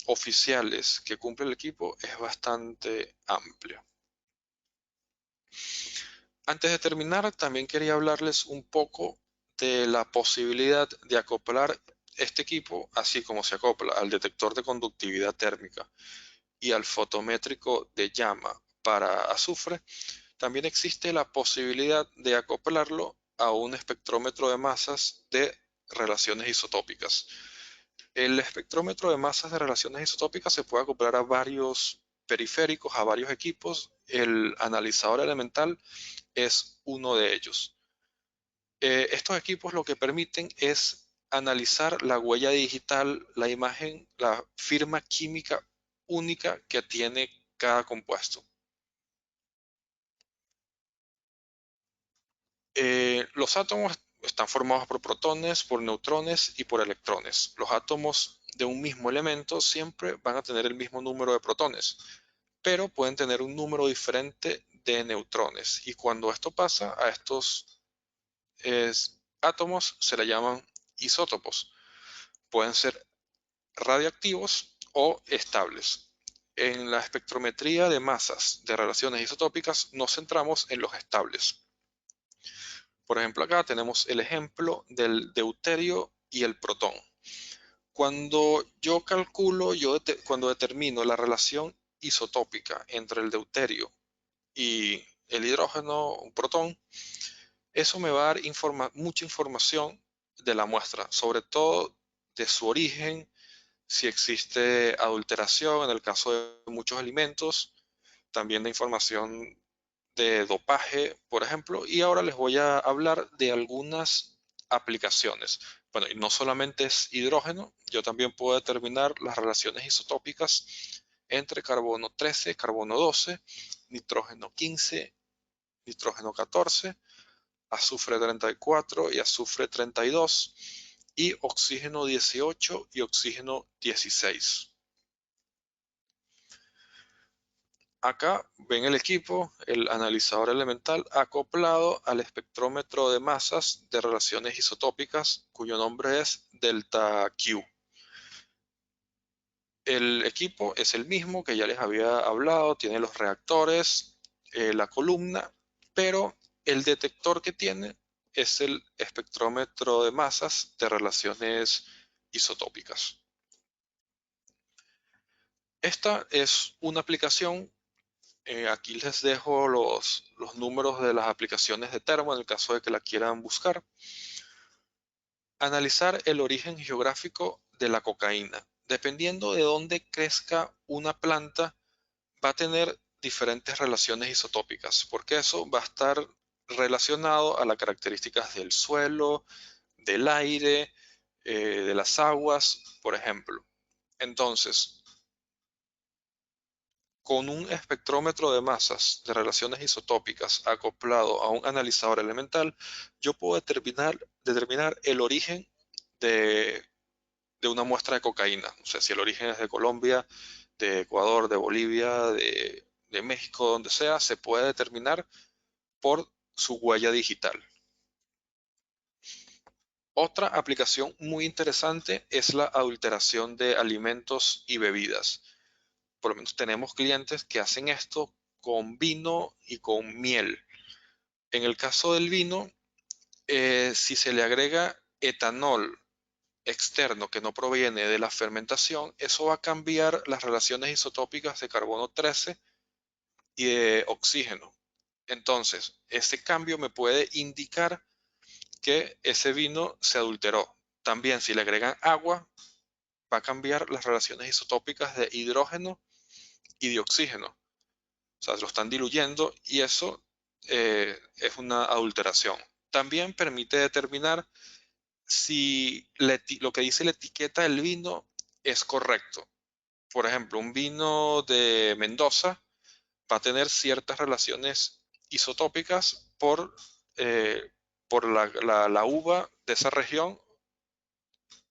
oficiales que cumple el equipo es bastante amplia. Antes de terminar, también quería hablarles un poco de la posibilidad de acoplar este equipo, así como se acopla al detector de conductividad térmica y al fotométrico de llama para azufre. También existe la posibilidad de acoplarlo a un espectrómetro de masas de relaciones isotópicas. El espectrómetro de masas de relaciones isotópicas se puede acoplar a varios periféricos, a varios equipos. El analizador elemental es uno de ellos. Estos equipos lo que permiten es analizar la huella digital, la imagen, la firma química única que tiene cada compuesto. Los átomos están formados por protones, por neutrones y por electrones. Los átomos de un mismo elemento siempre van a tener el mismo número de protones, pero pueden tener un número diferente de neutrones. Y cuando esto pasa, a estos átomos se le llaman isótopos. Pueden ser radiactivos o estables. En la espectrometría de masas de relaciones isotópicas nos centramos en los estables. Por ejemplo, acá tenemos el ejemplo del deuterio y el protón. Cuando yo calculo, cuando determino la relación isotópica entre el deuterio y el hidrógeno, un protón, eso me va a dar mucha información de la muestra, sobre todo de su origen, si existe adulteración en el caso de muchos alimentos, también de información de dopaje, por ejemplo, y ahora les voy a hablar de algunas aplicaciones. Bueno, y no solamente es hidrógeno, yo también puedo determinar las relaciones isotópicas entre carbono 13, carbono 12, nitrógeno 15, nitrógeno 14, azufre 34 y azufre 32 y oxígeno 18 y oxígeno 16. Acá ven el equipo, el analizador elemental acoplado al espectrómetro de masas de relaciones isotópicas, cuyo nombre es delta Q. El equipo es el mismo que ya les había hablado, tiene los reactores, la columna, pero el detector que tiene es el espectrómetro de masas de relaciones isotópicas. Esta es una aplicación. Aquí les dejo los números de las aplicaciones de Termo en el caso de que la quieran buscar. Analizar el origen geográfico de la cocaína. Dependiendo de dónde crezca una planta, va a tener diferentes relaciones isotópicas, porque eso va a estar relacionado a las características del suelo, del aire, de las aguas, por ejemplo. Entonces, con un espectrómetro de masas de relaciones isotópicas acoplado a un analizador elemental, yo puedo determinar el origen de, de una muestra de cocaína. O sea, si el origen es de Colombia, de Ecuador, de Bolivia, de México, donde sea, se puede determinar por su huella digital. Otra aplicación muy interesante es la adulteración de alimentos y bebidas. Por lo menos tenemos clientes que hacen esto con vino y con miel. En el caso del vino, si se le agrega etanol externo que no proviene de la fermentación, eso va a cambiar las relaciones isotópicas de carbono 13 y de oxígeno. Entonces, ese cambio me puede indicar que ese vino se adulteró. También, si le agregan agua, va a cambiar las relaciones isotópicas de hidrógeno y de oxígeno. O sea, lo están diluyendo y eso es una adulteración. También permite determinar si lo que dice la etiqueta del vino es correcto. Por ejemplo, un vino de Mendoza va a tener ciertas relaciones isotópicas eh, por la uva de esa región,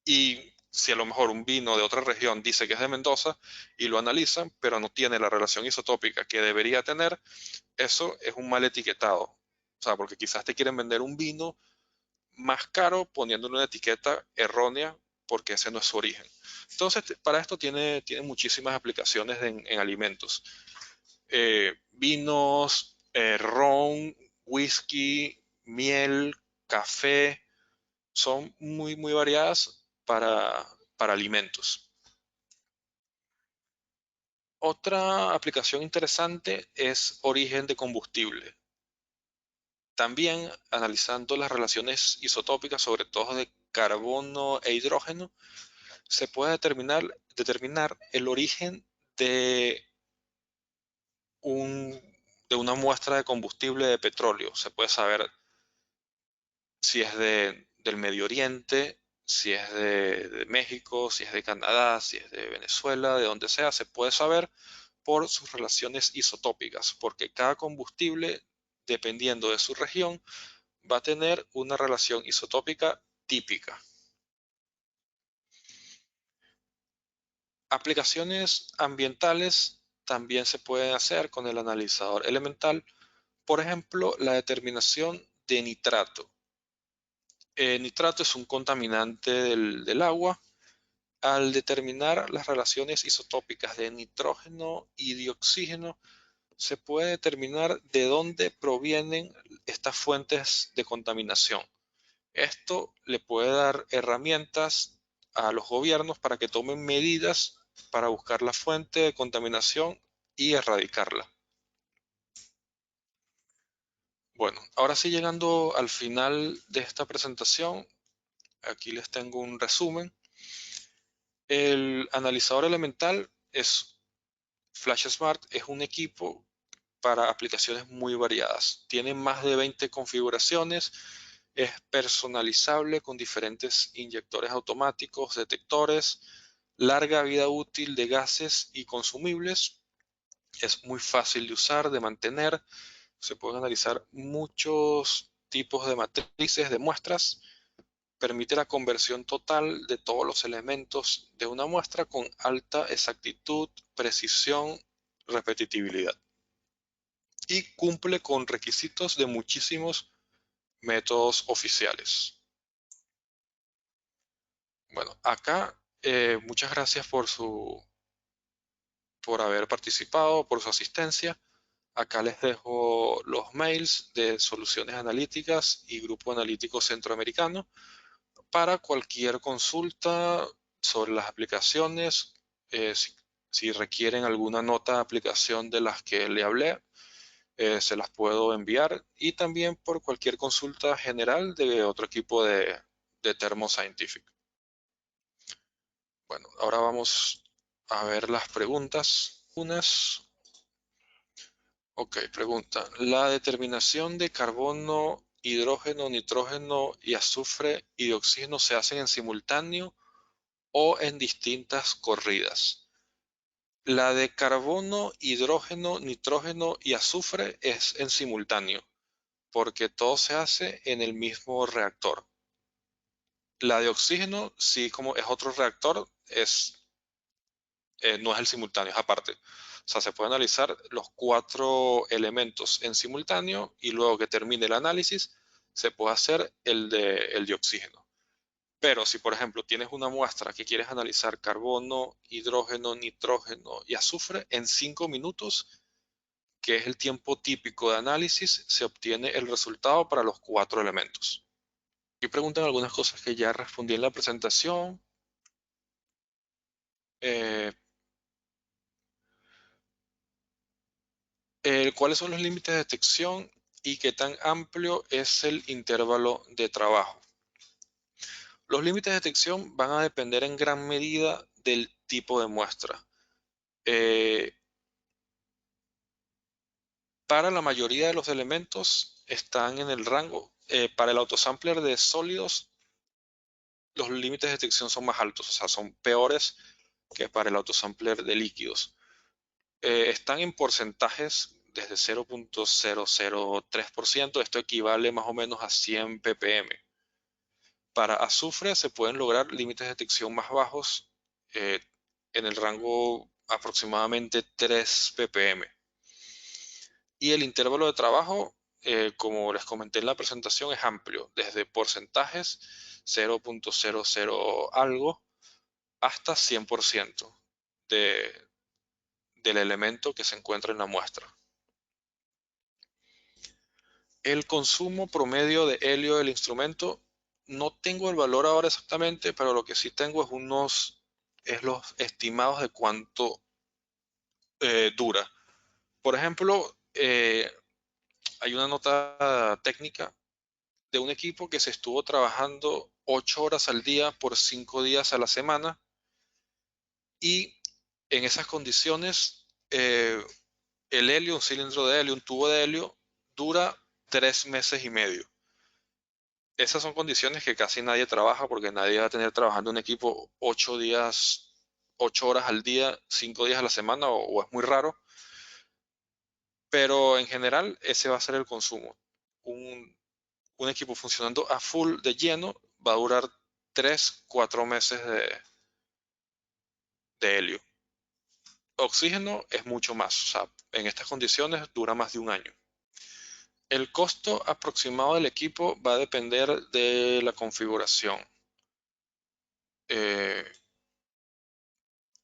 y si a lo mejor un vino de otra región dice que es de Mendoza y lo analizan, pero no tiene la relación isotópica que debería tener, eso es un mal etiquetado. O sea, porque quizás te quieren vender un vino más caro poniéndole una etiqueta errónea porque ese no es su origen. Entonces, para esto tiene muchísimas aplicaciones en alimentos. Vinos, ron, whisky, miel, café, son muy variadas para alimentos. Otra aplicación interesante es origen de combustible. También analizando las relaciones isotópicas, sobre todo de carbono e hidrógeno, se puede determinar el origen de, un, de una muestra de combustible de petróleo. Se puede saber si es del Medio Oriente, si es de México, si es de Canadá, si es de Venezuela, de donde sea, se puede saber por sus relaciones isotópicas, porque cada combustible, dependiendo de su región, va a tener una relación isotópica típica. Aplicaciones ambientales también se pueden hacer con el analizador elemental, por ejemplo, la determinación de nitrato. Nitrato es un contaminante del agua. Al determinar las relaciones isotópicas de nitrógeno y de oxígeno, se puede determinar de dónde provienen estas fuentes de contaminación. Esto le puede dar herramientas a los gobiernos para que tomen medidas para buscar la fuente de contaminación y erradicarla. Bueno, ahora sí, llegando al final de esta presentación, aquí les tengo un resumen. El analizador elemental FlashSmart es un equipo para aplicaciones muy variadas. Tiene más de 20 configuraciones, es personalizable con diferentes inyectores automáticos, detectores, larga vida útil de gases y consumibles. Es muy fácil de usar, de mantener. Se pueden analizar muchos tipos de matrices de muestras. Permite la conversión total de todos los elementos de una muestra con alta exactitud, precisión, repetitividad. Y cumple con requisitos de muchísimos métodos oficiales. Bueno, acá muchas gracias por haber participado, por su asistencia. Acá les dejo los mails de Soluciones Analíticas y Grupo Analítico Centroamericano para cualquier consulta sobre las aplicaciones, si requieren alguna nota de aplicación de las que le hablé, se las puedo enviar, y también por cualquier consulta general de otro equipo de Thermo Scientific. Bueno, ahora vamos a ver las preguntas. Ok, pregunta. ¿La determinación de carbono, hidrógeno, nitrógeno y azufre y de oxígeno se hacen en simultáneo o en distintas corridas? La de carbono, hidrógeno, nitrógeno y azufre es en simultáneo, porque todo se hace en el mismo reactor. La de oxígeno, sí, como es otro reactor, no es el simultáneo, es aparte. O sea, se puede analizar los 4 elementos en simultáneo y luego que termine el análisis, se puede hacer el de oxígeno. Pero si, por ejemplo, tienes una muestra que quieres analizar carbono, hidrógeno, nitrógeno y azufre, en 5 minutos, que es el tiempo típico de análisis, se obtiene el resultado para los 4 elementos. Aquí preguntan algunas cosas que ya respondí en la presentación. Eh, ¿Cuáles son los límites de detección y qué tan amplio es el intervalo de trabajo? Los límites de detección van a depender en gran medida del tipo de muestra. Para la mayoría de los elementos están en el rango. Para el autosampler de sólidos, los límites de detección son más altos, o sea, son peores que para el autosampler de líquidos. Están en porcentajes desde 0.003%, esto equivale más o menos a 100 ppm. Para azufre se pueden lograr límites de detección más bajos, eh, en el rango aproximadamente 3 ppm. Y el intervalo de trabajo, como les comenté en la presentación, es amplio, desde porcentajes 0.00 algo hasta 100% de, del elemento que se encuentra en la muestra. El consumo promedio de helio del instrumento, no tengo el valor ahora exactamente, pero lo que sí tengo es los estimados de cuánto dura. Por ejemplo, hay una nota técnica de un equipo que se estuvo trabajando 8 horas al día por 5 días a la semana y en esas condiciones el helio, un cilindro de helio, un tubo de helio, dura 3 meses y medio. Esas son condiciones que casi nadie trabaja porque nadie va a tener trabajando un equipo 8 días, 8 horas al día, 5 días a la semana o es muy raro, pero en general ese va a ser el consumo. Un, un equipo funcionando a full de lleno va a durar 3, 4 meses de helio. Oxígeno es mucho más, o sea, en estas condiciones dura más de un año. El costo aproximado del equipo va a depender de la configuración. Eh,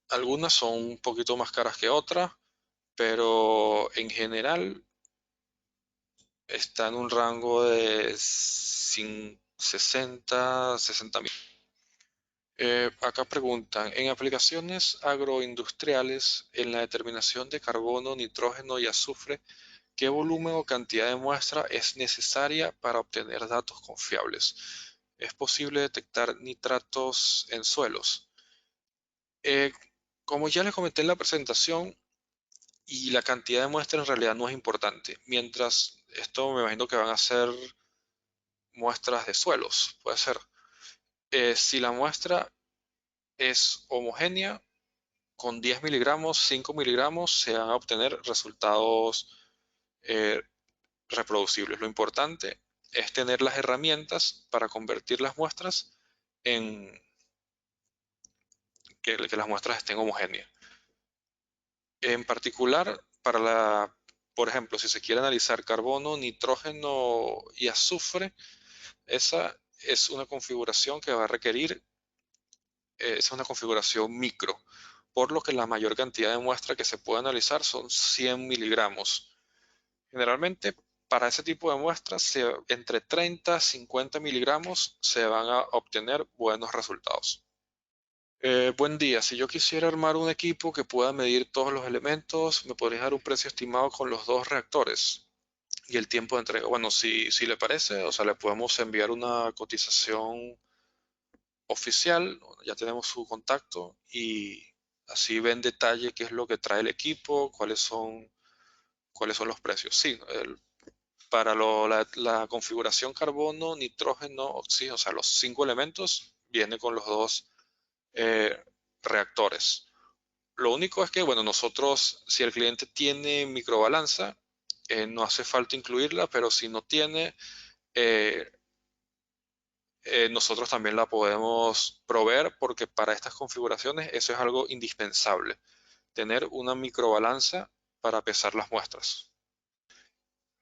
Algunas son un poquito más caras que otras, pero en general está en un rango de 60 mil. Acá preguntan, en aplicaciones agroindustriales, en la determinación de carbono, nitrógeno y azufre, ¿qué volumen o cantidad de muestra es necesaria para obtener datos confiables? ¿Es posible detectar nitratos en suelos? Eh, Como ya les comenté en la presentación, y la cantidad de muestra en realidad no es importante. Mientras esto me imagino que van a ser muestras de suelos, puede ser. Si la muestra es homogénea, con 10 miligramos, 5 miligramos, se van a obtener resultados eh, reproducibles. Lo importante es tener las herramientas para convertir las muestras en que las muestras estén homogéneas. En particular, por ejemplo, si se quiere analizar carbono, nitrógeno y azufre, esa es una configuración que va a requerir, es una configuración micro, por lo que la mayor cantidad de muestra que se puede analizar son 100 miligramos. Generalmente, para ese tipo de muestras, entre 30 y 50 miligramos se van a obtener buenos resultados. Buen día. Si yo quisiera armar un equipo que pueda medir todos los elementos, ¿me podrías dar un precio estimado con los dos reactores y el tiempo de entrega? Bueno, si le parece, o sea, le podemos enviar una cotización oficial, ya tenemos su contacto y así ve en detalle qué es lo que trae el equipo, cuáles son los precios. Sí, para la configuración carbono, nitrógeno, oxígeno, o sea, los 5 elementos, viene con los dos eh, reactores. Lo único es que, bueno, nosotros, si el cliente tiene microbalanza, no hace falta incluirla, pero si no tiene, eh, nosotros también la podemos proveer porque para estas configuraciones eso es algo indispensable, tener una microbalanza para pesar las muestras.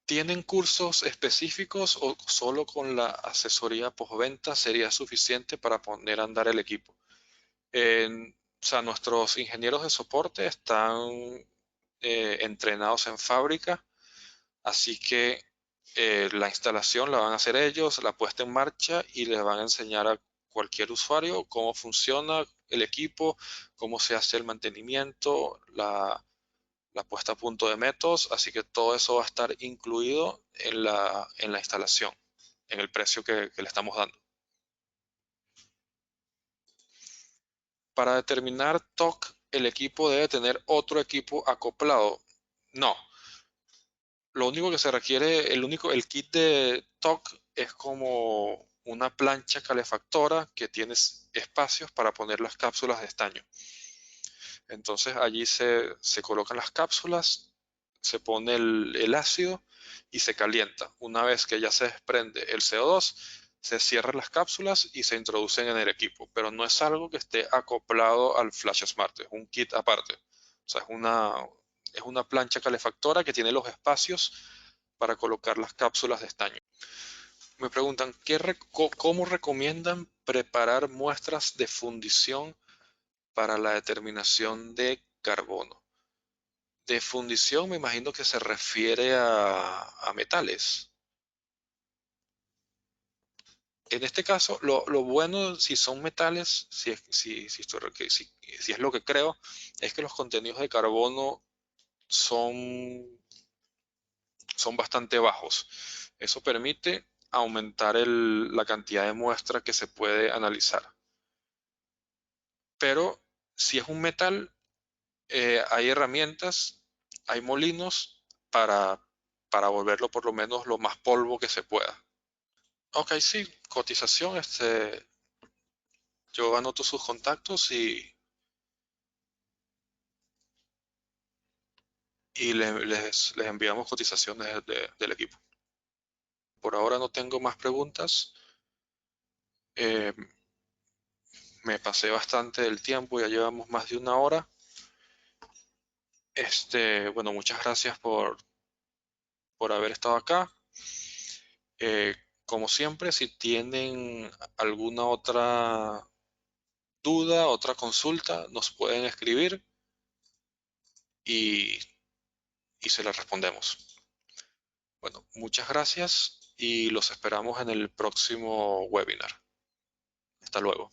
¿Tienen cursos específicos o solo con la asesoría postventa sería suficiente para poner a andar el equipo? O sea, nuestros ingenieros de soporte están entrenados en fábrica, así que la instalación la van a hacer ellos, la puesta en marcha y les van a enseñar a cualquier usuario cómo funciona el equipo, cómo se hace el mantenimiento, la puesta a punto de métodos, así que todo eso va a estar incluido en la instalación, en el precio que le estamos dando. Para determinar TOC, el equipo debe tener otro equipo acoplado. No, lo único que se requiere, el kit de TOC es como una plancha calefactora que tiene espacios para poner las cápsulas de estaño. Entonces allí se colocan las cápsulas, se pone el ácido y se calienta. Una vez que ya se desprende el CO2, se cierran las cápsulas y se introducen en el equipo, pero no es algo que esté acoplado al Flash Smart, es un kit aparte. O sea, es una plancha calefactora que tiene los espacios para colocar las cápsulas de estaño. Me preguntan, ¿cómo recomiendan preparar muestras de fundición para la determinación de carbono? De fundición me imagino que se refiere a metales. En este caso, lo bueno si son metales, si es lo que creo, es que los contenidos de carbono son, son bastante bajos. Eso permite aumentar la cantidad de muestra que se puede analizar. Pero Si es un metal, hay herramientas, hay molinos para, para volverlo por lo menos lo más polvo que se pueda. Ok, sí, cotización, yo anoto sus contactos y les enviamos cotizaciones del equipo. Por ahora no tengo más preguntas. Eh, Me pasé bastante del tiempo, ya llevamos más de una hora. Bueno, muchas gracias por haber estado acá. Eh, Como siempre, si tienen alguna otra duda, otra consulta, nos pueden escribir y, y se las respondemos. Bueno, muchas gracias y los esperamos en el próximo webinar. Hasta luego.